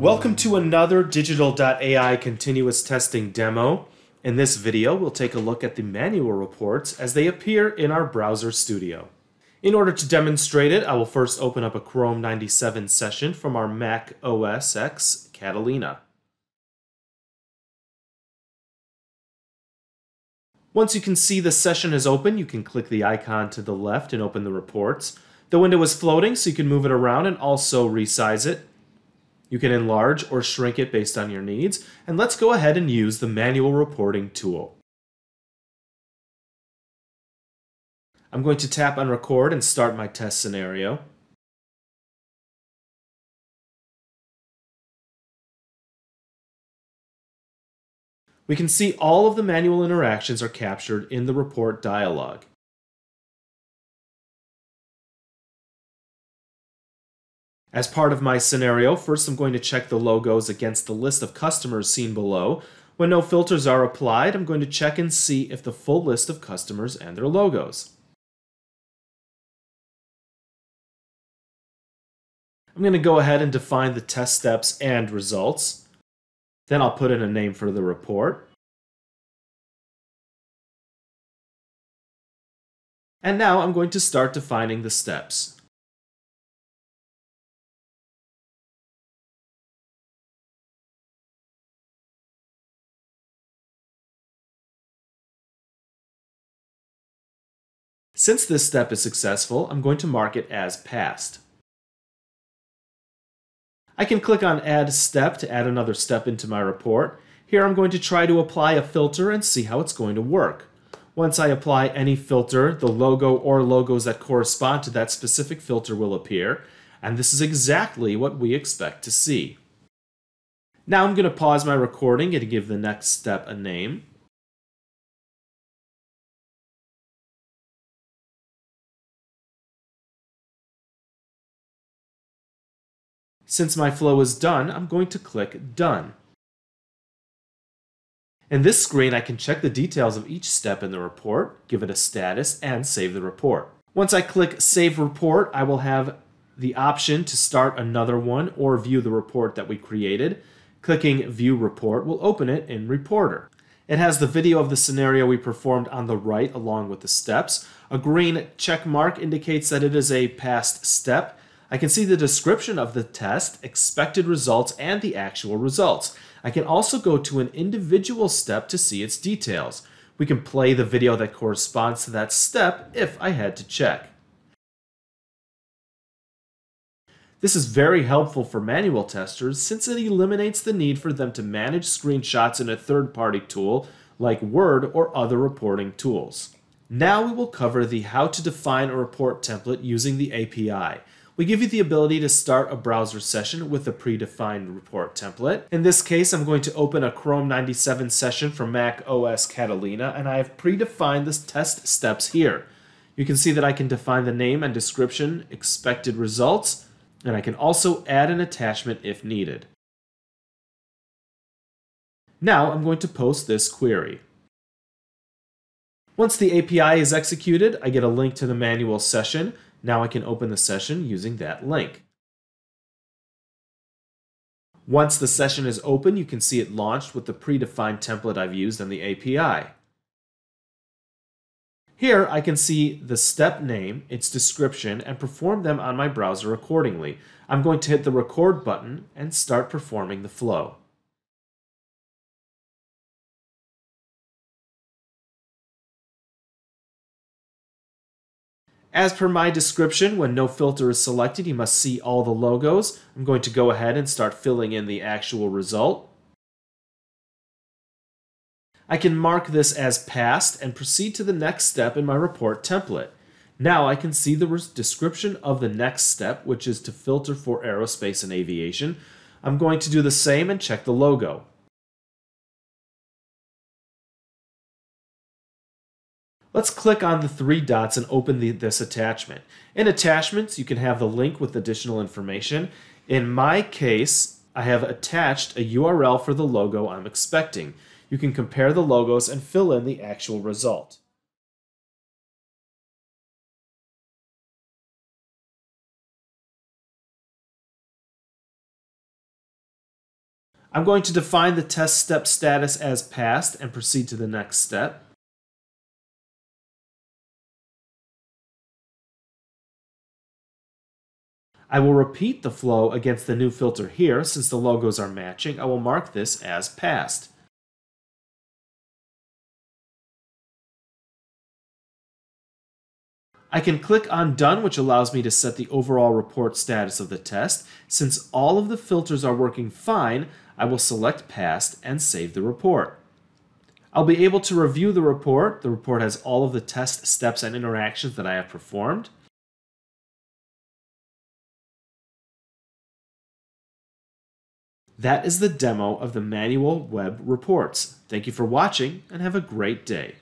Welcome to another Digital.ai continuous testing demo. In this video, we'll take a look at the manual reports as they appear in our browser studio. In order to demonstrate it, I will first open up a Chrome 97 session from our Mac OS X Catalina. Once you can see the session is open, you can click the icon to the left and open the reports. The window is floating, so you can move it around and also resize it. You can enlarge or shrink it based on your needs, and let's go ahead and use the manual reporting tool. I'm going to tap on record and start my test scenario. We can see all of the manual interactions are captured in the report dialog. As part of my scenario, first I'm going to check the logos against the list of customers seen below. When no filters are applied, I'm going to check and see if the full list of customers and their logos. I'm going to go ahead and define the test steps and results. Then I'll put in a name for the report. And now I'm going to start defining the steps. Since this step is successful, I'm going to mark it as passed. I can click on Add Step to add another step into my report. Here I'm going to try to apply a filter and see how it's going to work. Once I apply any filter, the logo or logos that correspond to that specific filter will appear, and this is exactly what we expect to see. Now I'm going to pause my recording and give the next step a name. Since my flow is done, I'm going to click Done. In this screen, I can check the details of each step in the report, give it a status, and save the report. Once I click Save Report, I will have the option to start another one or view the report that we created. Clicking View Report will open it in Reporter. It has the video of the scenario we performed on the right along with the steps. A green check mark indicates that it is a passed step. I can see the description of the test, expected results, and the actual results. I can also go to an individual step to see its details. We can play the video that corresponds to that step if I had to check. This is very helpful for manual testers since it eliminates the need for them to manage screenshots in a third-party tool like Word or other reporting tools. Now we will cover the how to define a report template using the API. We give you the ability to start a browser session with a predefined report template. In this case, I'm going to open a Chrome 97 session from Mac OS Catalina, and I have predefined the test steps here. You can see that I can define the name and description, expected results, and I can also add an attachment if needed. Now I'm going to post this query. Once the API is executed, I get a link to the manual session. Now I can open the session using that link. Once the session is open, you can see it launched with the predefined template I've used on the API. Here I can see the step name, its description, and perform them on my browser accordingly. I'm going to hit the record button and start performing the flow. As per my description, when no filter is selected, you must see all the logos. I'm going to go ahead and start filling in the actual result. I can mark this as passed and proceed to the next step in my report template. Now I can see the description of the next step, which is to filter for aerospace and aviation. I'm going to do the same and check the logo. Let's click on the three dots and open this attachment. In attachments, you can have the link with additional information. In my case, I have attached a URL for the logo I'm expecting. You can compare the logos and fill in the actual result. I'm going to define the test step status as passed and proceed to the next step. I will repeat the flow against the new filter here. Since the logos are matching, I will mark this as passed. I can click on Done, which allows me to set the overall report status of the test. Since all of the filters are working fine, I will select Passed and save the report. I'll be able to review the report. The report has all of the test steps and interactions that I have performed. That is the demo of the manual web reports. Thank you for watching and have a great day.